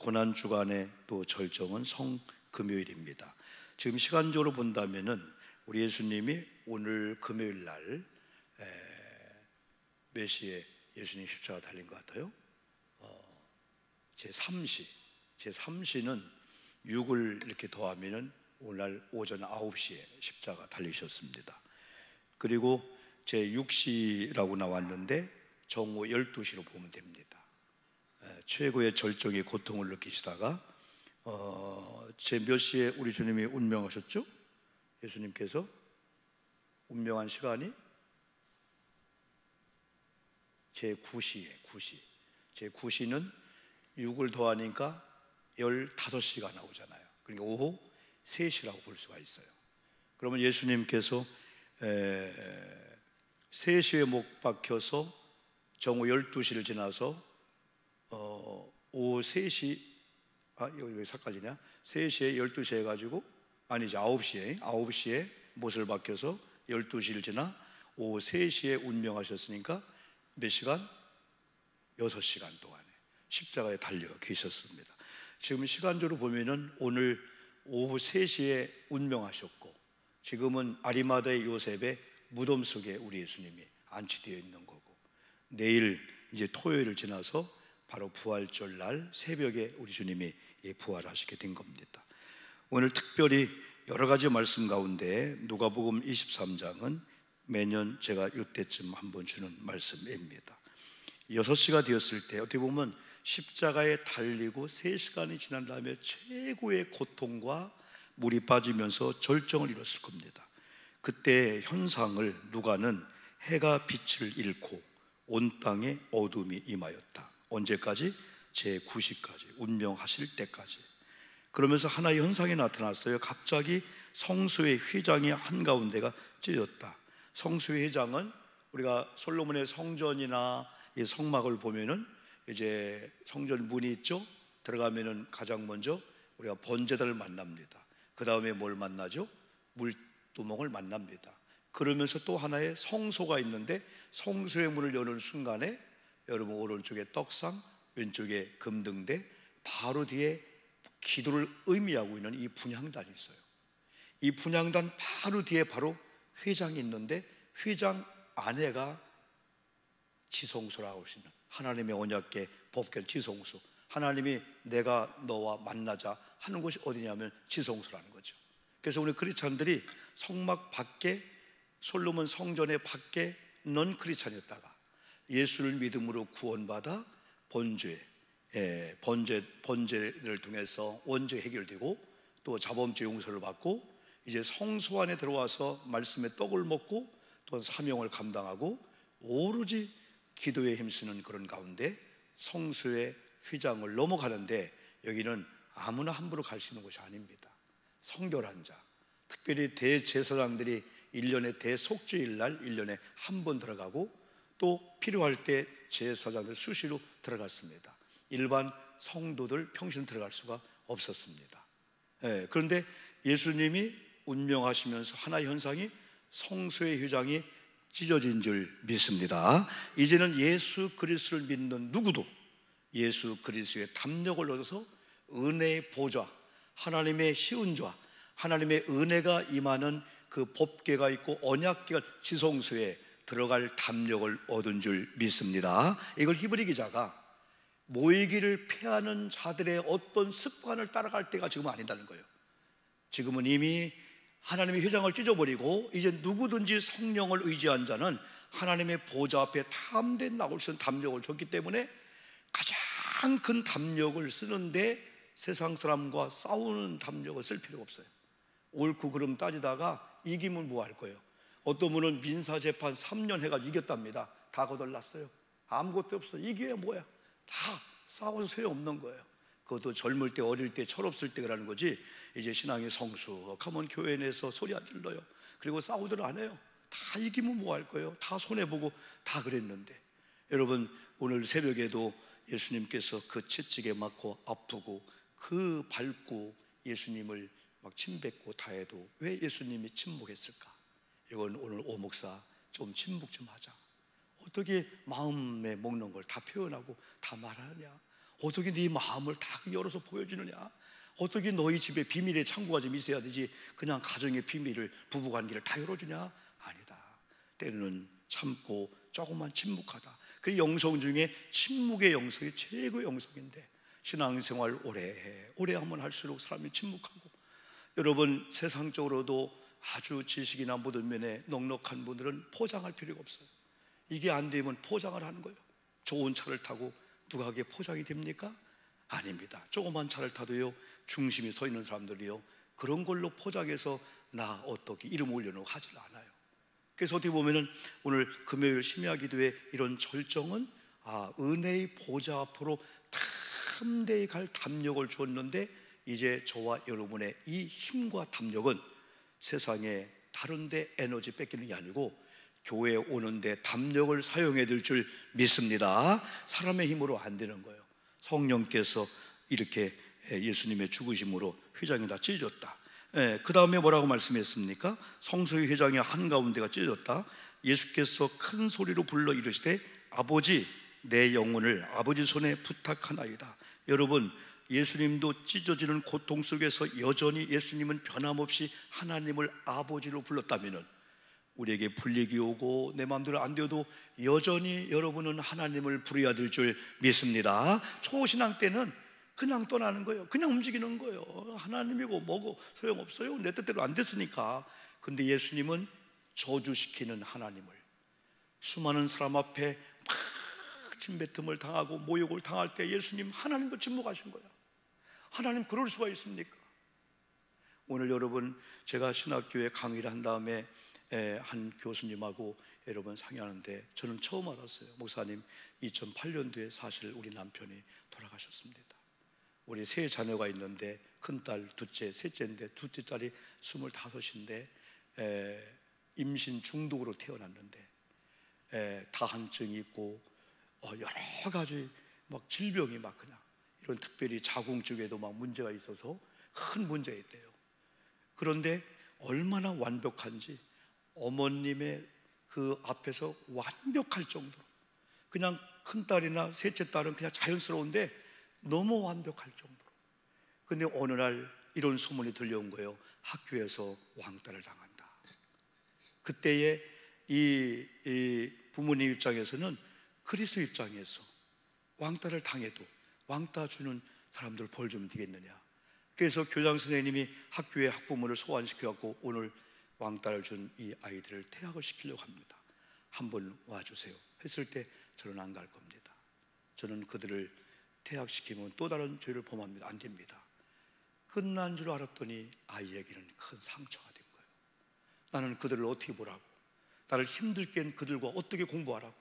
고난주간의 또 절정은 성금요일입니다. 지금 시간적으로 본다면은 우리 예수님이 오늘 금요일 날 몇 시에 예수님 십자가 달린 것 같아요? 제3시는 6을 이렇게 더하면은 오늘 오전 9시에 십자가 달리셨습니다. 그리고 제6시라고 나왔는데 정오 12시로 보면 됩니다. 최고의 절정의 고통을 느끼시다가 제 몇 시에 우리 주님이 운명하셨죠? 예수님께서 운명한 시간이 제9시에 9시. 제9시는 6을 더하니까 15시가 나오잖아요. 그러니까 오후 3시라고 볼 수가 있어요. 그러면 예수님께서 3시에 못 박혀서 정오 12시를 지나서 오후 3시 여기 왜 삭까지냐? 3시에 12시 해가지고 아니죠, 9시에 못을 박혀서 12시를 지나 오후 3시에 운명하셨으니까 몇 시간? 6시간 동안에 십자가에 달려 계셨습니다. 지금 시간적으로 보면은 오늘 오후 3시에 운명하셨고 지금은 아리마다의 요셉의 무덤 속에 우리 예수님이 안치되어 있는 거고 내일 이제 토요일을 지나서 바로 부활절 날 새벽에 우리 주님이 부활하시게 된 겁니다. 오늘 특별히 여러 가지 말씀 가운데 누가복음 23장은 매년 제가 이때쯤 한번 주는 말씀입니다. 6시가 되었을 때 어떻게 보면 십자가에 달리고 3시간이 지난 다음에 최고의 고통과 물이 빠지면서 절정을 이뤘을 겁니다. 그때 현상을 누가는 해가 빛을 잃고 온 땅에 어둠이 임하였다. 언제까지? 제9시까지 운명하실 때까지. 그러면서 하나의 현상이 나타났어요. 갑자기 성소의 휘장이 한가운데가 찢어졌다. 성소의 휘장은 우리가 솔로몬의 성전이나 이 성막을 보면은 이제 성전 문이 있죠. 들어가면은 가장 먼저 우리가 번제단을 만납니다. 그 다음에 뭘 만나죠? 물두멍을 만납니다. 그러면서 또 하나의 성소가 있는데 성소의 문을 여는 순간에 여러분 오른쪽에 떡상, 왼쪽에 금등대, 바로 뒤에 기도를 의미하고 있는 이 분향단이 있어요. 이 분향단 바로 뒤에 바로 휘장이 있는데 휘장 안에가 지성소라고 할 수 있는 하나님의 언약궤 법궤 지성소, 하나님이 내가 너와 만나자 하는 곳이 어디냐면 지성소라는 거죠. 그래서 우리 크리스찬들이 성막 밖에 솔로몬 성전의 밖에 넌 크리스찬이었다가 예수를 믿음으로 구원받아 번제를 통해서 원죄 해결되고 또 자범죄 용서를 받고 이제 성소 안에 들어와서 말씀의 떡을 먹고 또 사명을 감당하고 오로지 기도에 힘쓰는 그런 가운데 성소의 휘장을 넘어가는데 여기는 아무나 함부로 갈 수 있는 곳이 아닙니다. 성결한 자, 특별히 대제사장들이 1년에 대속죄일 날 1년에 한 번 들어가고 또 필요할 때 제사장들 수시로 들어갔습니다. 일반 성도들 평생 들어갈 수가 없었습니다. 그런데 예수님이 운명하시면서 하나의 현상이 성소의 휘장이 찢어진 줄 믿습니다. 이제는 예수 그리스도를 믿는 누구도 예수 그리스도의 담력을 얻어서 은혜의 보좌, 하나님의 시은좌, 하나님의 은혜가 임하는 그 법궤가 있고 언약궤가 지성소에 들어갈 담력을 얻은 줄 믿습니다. 이걸 히브리 기자가 모이기를 패하는 자들의 어떤 습관을 따라갈 때가 지금은 아니다는 거예요. 지금은 이미 하나님의 휘장을 찢어버리고 이제 누구든지 성령을 의지한 자는 하나님의 보좌 앞에 탐된 낙을 쓴 담력을 줬기 때문에 가장 큰 담력을 쓰는데 세상 사람과 싸우는 담력을 쓸 필요가 없어요. 옳고 그름 따지다가 이기면 뭐 할 거예요? 어떤 분은 민사재판 3년 해가지고 이겼답니다. 다 거덜났어요. 아무것도 없어. 이게 뭐야? 다 싸워서 소용없는 거예요. 그것도 젊을 때 어릴 때 철없을 때 그러는 거지. 이제 신앙이 성숙하면 교회 내에서 소리 안 질러요. 그리고 싸우들 안 해요. 다 이기면 뭐 할 거예요? 다 손해보고 다 그랬는데 여러분 오늘 새벽에도 예수님께서 그 채찍에 맞고 아프고 그 밟고 예수님을 막 침뱉고 다 해도 왜 예수님이 침묵했을까? 이건 오늘 오 목사 좀 침묵 좀 하자. 어떻게 마음에 먹는 걸 다 표현하고 다 말하냐? 어떻게 네 마음을 다 열어서 보여주느냐? 어떻게 너희 집에 비밀의 창고가 좀 있어야 되지 그냥 가정의 비밀을, 부부관계를 다 열어주냐? 아니다. 때로는 참고 조금만 침묵하다. 그 영성 중에 침묵의 영성이 최고의 영성인데, 신앙생활 오래 하면 할수록 사람이 침묵하고, 여러분 세상적으로도 아주 지식이나 모든 면에 넉넉한 분들은 포장할 필요가 없어요. 이게 안 되면 포장을 하는 거예요. 좋은 차를 타고 누가 그게 포장이 됩니까? 아닙니다. 조그만 차를 타도요, 중심이 서 있는 사람들이요, 그런 걸로 포장해서 나 어떻게 이름 올려놓고 하질 않아요. 그래서 어떻게 보면은 오늘 금요일 심야 기도의 이런 절정은 은혜의 보좌 앞으로 담대히 갈 담력을 주었는데, 이제 저와 여러분의 이 힘과 담력은 세상에 다른 데 에너지 뺏기는 게 아니고 교회에 오는데 담력을 사용해야 될 줄 믿습니다. 사람의 힘으로 안 되는 거예요. 성령께서 이렇게 예수님의 죽으심으로 휘장이 다 찢어졌다. 그 다음에 뭐라고 말씀했습니까? 성소의 휘장이 한가운데가 찢어졌다. 예수께서 큰 소리로 불러 이르시되 아버지, 내 영혼을 아버지 손에 부탁하나이다. 여러분, 예수님도 찢어지는 고통 속에서 여전히 예수님은 변함없이 하나님을 아버지로 불렀다면, 우리에게 불리기 오고 내 마음대로 안 되어도 여전히 여러분은 하나님을 부르어야 될 줄 믿습니다. 초신앙 때는 그냥 떠나는 거예요. 그냥 움직이는 거예요. 하나님이고 뭐고 소용없어요. 내 뜻대로 안 됐으니까. 근데 예수님은 저주시키는 하나님을, 수많은 사람 앞에 막 침뱉음을 당하고 모욕을 당할 때 예수님 하나님도 침묵하신 거야. 하나님 그럴 수가 있습니까? 오늘 여러분, 제가 신학교에 강의를 한 다음에 한 교수님하고 여러분 상의하는데 저는 처음 알았어요. 목사님, 2008년도에 사실 우리 남편이 돌아가셨습니다. 우리 세 자녀가 있는데 큰딸 둘째, 셋째인데 둘째 딸이 25인데 임신 중독으로 태어났는데 다한증이 있고 여러 가지 막 질병이 막 그냥 이런, 특별히 자궁 쪽에도 막 문제가 있어서 큰 문제가 있대요. 그런데 얼마나 완벽한지 어머님의 그 앞에서 완벽할 정도로, 그냥 큰딸이나 셋째 딸은 그냥 자연스러운데 너무 완벽할 정도로. 근데 어느 날 이런 소문이 들려온 거예요. 학교에서 왕따를 당한다. 그때에 이 부모님 입장에서는, 그리스도 입장에서 왕따를 당해도 왕따 주는 사람들 벌 좀 되겠느냐. 그래서 교장 선생님이 학교에 학부모를 소환시켜갖고 오늘 왕따를 준 이 아이들을 퇴학을 시키려고 합니다. 한번 와주세요 했을 때 저는 안 갈 겁니다. 저는 그들을 퇴학시키면 또 다른 죄를 범합니다. 안 됩니다. 끝난 줄 알았더니 아이에게는 큰 상처가 된 거예요. 나는 그들을 어떻게 보라고, 나를 힘들게 한 그들과 어떻게 공부하라고,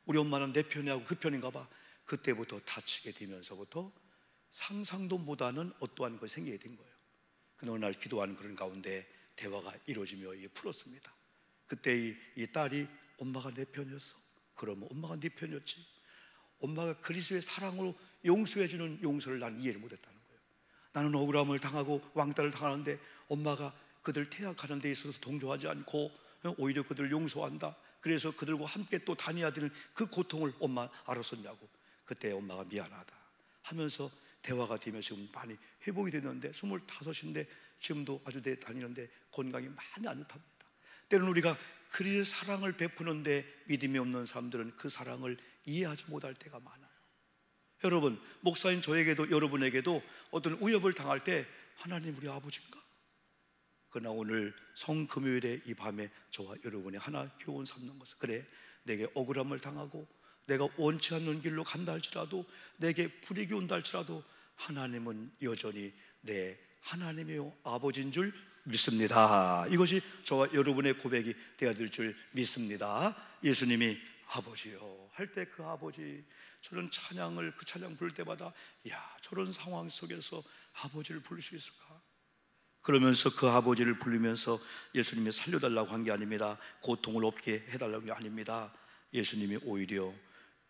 우리 엄마는 내 편이하고 그 편인가 봐. 그때부터 다치게 되면서부터 상상도 못하는 어떠한 것이 생기게 된 거예요. 어느 날 기도하는 그런 가운데 대화가 이루어지며 이게 풀었습니다. 그때 이 딸이, 엄마가 내 편이었어. 그러면 엄마가 네 편이었지. 엄마가 그리스도의 사랑으로 용서해주는 용서를 난 이해를 못했다는 거예요. 나는 억울함을 당하고 왕따를 당하는데 엄마가 그들 퇴학하는 데 있어서 동조하지 않고 오히려 그들을 용서한다. 그래서 그들과 함께 또 다녀야 되는 그 고통을 엄마 알았었냐고. 그때 엄마가 미안하다 하면서 대화가 되며 지금 많이 회복이 됐는데, 25인데 지금도 아주 다니는데 건강이 많이 안 좋답니다. 때로는 우리가 그리스도의 사랑을 베푸는데 믿음이 없는 사람들은 그 사랑을 이해하지 못할 때가 많아요. 여러분, 목사인 저에게도 여러분에게도 어떤 위협을 당할 때 하나님 우리 아버지인가? 그러나 오늘 성금요일의 이 밤에 저와 여러분이 하나 교훈 삼는 것은, 그래, 내게 억울함을 당하고 내가 원치 않는 길로 간다 할지라도, 내게 불이익이 온다 할지라도 하나님은 여전히 내 하나님이요 아버지인 줄 믿습니다. 이것이 저와 여러분의 고백이 되어야 될 줄 믿습니다. 예수님이 아버지요 할 때 그 아버지, 저는 찬양을, 그 찬양 부를 때마다 야, 저런 상황 속에서 아버지를 부를 수 있을까? 그러면서 그 아버지를 부르면서 예수님이 살려달라고 한 게 아닙니다. 고통을 없게 해달라고 한 게 아닙니다. 예수님이 오히려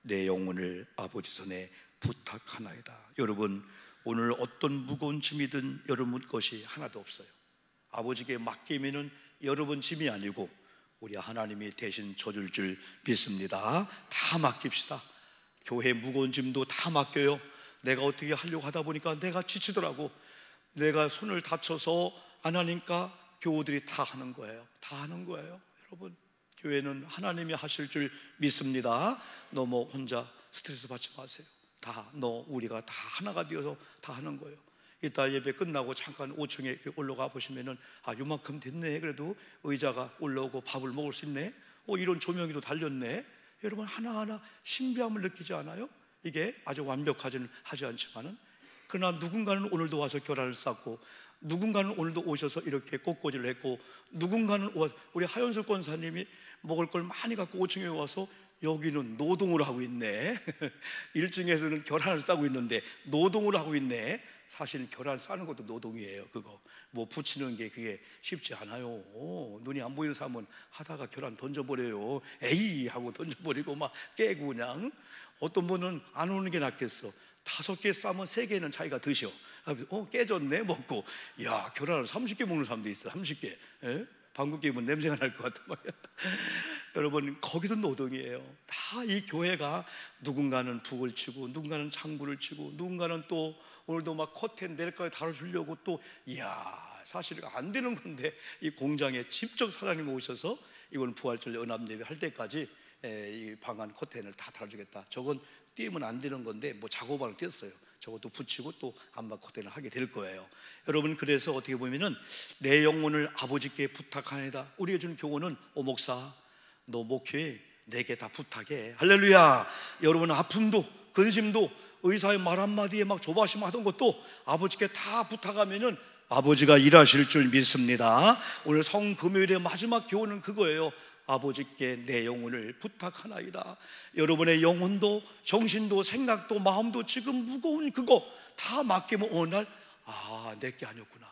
내 영혼을 아버지 손에 부탁하나이다. 여러분, 오늘 어떤 무거운 짐이든 여러분 것이 하나도 없어요. 아버지께 맡기면은 여러분 짐이 아니고 우리 하나님이 대신 져줄 줄 믿습니다. 다 맡깁시다. 교회 무거운 짐도 다 맡겨요. 내가 어떻게 하려고 하다 보니까 내가 지치더라고. 내가 손을 다쳐서 안 하니까 교우들이 다 하는 거예요. 다 하는 거예요. 여러분, 교회는 하나님이 하실 줄 믿습니다. 너무 혼자 스트레스 받지 마세요. 우리가 다 하나가 되어서 다 하는 거예요. 이따 예배 끝나고 잠깐 5층에 올라가 보시면은 요만큼 됐네. 그래도 의자가 올라오고 밥을 먹을 수 있네. 이런 조명이도 달렸네. 여러분, 하나하나 신비함을 느끼지 않아요? 이게 아주 완벽하지는 하지 않지만은, 그러나 누군가는 오늘도 와서 결혼을 쌓고, 누군가는 오늘도 오셔서 이렇게 꽃꽂이를 했고, 누군가는 우리 하연수 권사님이 먹을 걸 많이 갖고 5층에 와서 여기는 노동을 하고 있네. 1층에서는 결혼을 싸고 있는데 노동을 하고 있네. 사실 결혼 싸는 것도 노동이에요. 그거 뭐 붙이는 게 그게 쉽지 않아요. 눈이 안 보이는 사람은 하다가 결혼 던져버려요. 에이 하고 던져버리고 막 깨고. 그냥 어떤 분은 안 오는 게 낫겠어. 5개 싸면 3개는 자기가 드셔. 깨졌네 먹고. 야, 결혼을 30개 먹는 사람도 있어. 30개. 방귀 끼면 냄새가 날 것 같단 말이야. 여러분, 거기도 노동이에요. 다 이 교회가 누군가는 북을 치고, 누군가는 장구를 치고, 누군가는 또 오늘도 막 커튼 내일까지 달아주려고 또, 사실 안 되는 건데 이 공장에 직접 사장님 오셔서 이건 부활절 연합 예배 할 때까지 이 방안 커튼을 다 달아주겠다. 저건 띄우면 안 되는 건데 뭐 작업하러 띄었어요. 저것도 붙이고 또 안마 커튼을 하게 될 거예요. 여러분, 그래서 어떻게 보면은 내 영혼을 아버지께 부탁하나이다. 우리가 준 교훈은 목사, 너 목회 내게 다 부탁해. 할렐루야. 여러분, 아픔도 근심도 의사의 말 한마디에 막 조바심 하던 것도 아버지께 다 부탁하면은 아버지가 일하실 줄 믿습니다. 오늘 성금요일의 마지막 교훈은 그거예요. 아버지께 내 영혼을 부탁하나이다. 여러분의 영혼도 정신도 생각도 마음도 지금 무거운 그거 다 맡기면 어느 날 내게 아니었구나.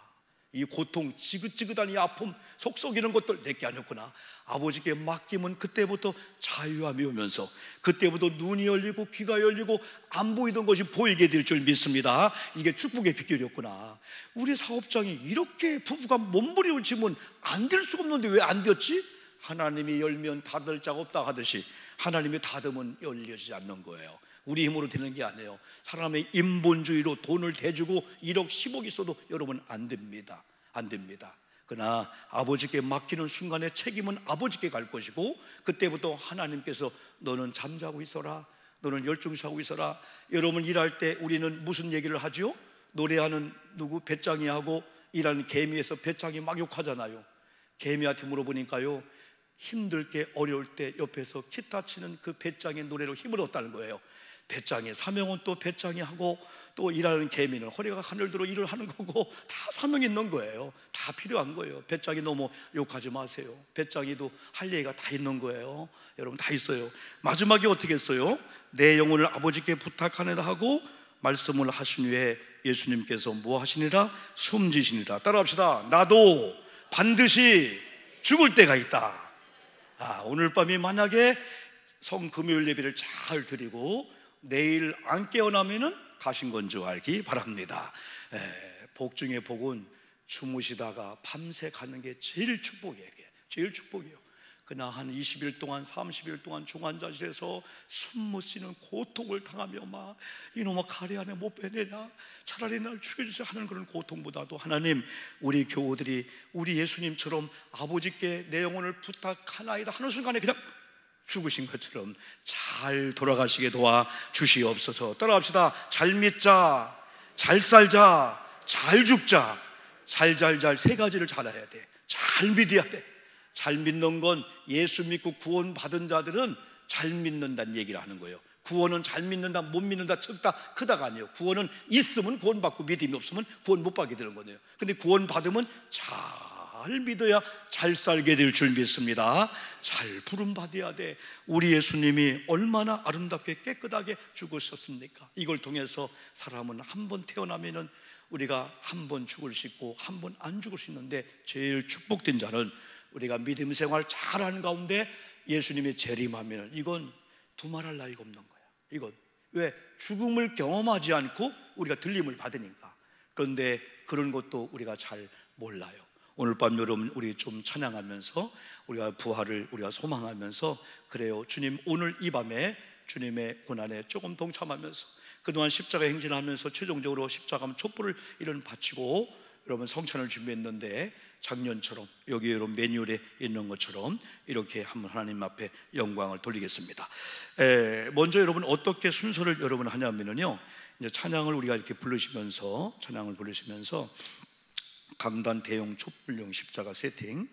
이 고통, 지긋지긋한 이 아픔, 속 썩이는 것들 내게 아니었구나. 아버지께 맡기면 그때부터 자유함이 오면서, 그때부터 눈이 열리고 귀가 열리고 안 보이던 것이 보이게 될 줄 믿습니다. 이게 축복의 비결이었구나. 우리 사업장이 이렇게 부부가 몸부림을 치면 안 될 수가 없는데 왜 안 되었지? 하나님이 열면 닫을 자가 없다 하듯이 하나님이 닫으면 열려지지 않는 거예요. 우리 힘으로 되는 게 아니에요. 사람의 인본주의로 돈을 대주고 1억 10억 있어도 여러분 안 됩니다. 안 됩니다. 그러나 아버지께 맡기는 순간에 책임은 아버지께 갈 것이고, 그때부터 하나님께서 너는 잠자고 있어라, 너는 열중하고 있어라. 여러분, 일할 때 우리는 무슨 얘기를 하죠? 노래하는 누구 배짱이하고 일하는 개미에서 배짱이 막 욕하잖아요. 개미한테 물어보니까요, 힘들 게 어려울 때 옆에서 기타 치는 그 배짱의 노래로 힘을 얻었다는 거예요. 배짱이 사명은 또 배짱이 하고, 또 일하는 개미는 허리가 하늘들어 일을 하는 거고, 다 사명이 있는 거예요. 다 필요한 거예요. 배짱이 너무 욕하지 마세요. 배짱이도 할 얘기가 다 있는 거예요. 여러분, 다 있어요. 마지막에 어떻게 했어요? 내 영혼을 아버지께 부탁하느라 하고 말씀을 하신 후에 예수님께서 뭐 하시니라? 숨지시니라. 따라합시다. 나도 반드시 죽을 때가 있다. 오늘 밤이 만약에 성금요일 예배를 잘 드리고 내일 안 깨어나면은 가신 건 줄 알기 바랍니다. 복 중에 복은 주무시다가 밤새 가는 게 제일 축복이에요. 제일 축복이에요. 그러나 한 20일 동안 30일 동안 중환자실에서 숨 못 쉬는 고통을 당하며 막 이놈아 가래 안에 못 빼내냐, 차라리 날 죽여주세요 하는 그런 고통보다도 하나님, 우리 교우들이 우리 예수님처럼 아버지께 내 영혼을 부탁하나이다 하는 순간에 그냥 죽으신 것처럼 잘 돌아가시게 도와 주시옵소서. 따라합시다. 잘 믿자, 잘 살자, 잘 죽자. 잘 3가지를 잘해야 돼. 잘 믿어야 돼. 잘 믿는 건 예수 믿고 구원 받은 자들은 잘 믿는다는 얘기를 하는 거예요. 구원은 잘 믿는다, 못 믿는다, 적다, 크다가 아니에요. 구원은 있으면 구원 받고 믿음이 없으면 구원 못 받게 되는 거예요. 근데 구원 받으면 잘 믿어야 잘 살게 될 줄 믿습니다. 잘 부름 받아야 돼. 우리 예수님이 얼마나 아름답게 깨끗하게 죽으셨습니까? 이걸 통해서 사람은 한 번 태어나면은 우리가 한 번 죽을 수 있고 한 번 안 죽을 수 있는데, 제일 축복된 자는 우리가 믿음 생활 잘하는 가운데 예수님이 재림하면 이건 두말할 나위가 없는 거야. 이건 왜? 죽음을 경험하지 않고 우리가 들림을 받으니까. 그런데 그런 것도 우리가 잘 몰라요. 오늘 밤 여러분, 우리 좀 찬양하면서 우리가 부활을 우리가 소망하면서, 그래요, 주님 오늘 이 밤에 주님의 고난에 조금 동참하면서 그동안 십자가 행진을 하면서 최종적으로 십자가 촛불을 이런 바치고 여러분 성찬을 준비했는데, 작년처럼 여기 여러분 매뉴얼에 있는 것처럼 이렇게 한번 하나님 앞에 영광을 돌리겠습니다. 먼저 여러분 어떻게 순서를 여러분 하냐면요, 이제 찬양을 우리가 이렇게 부르시면서, 찬양을 부르시면서 강단 대용 촛불용 십자가 세팅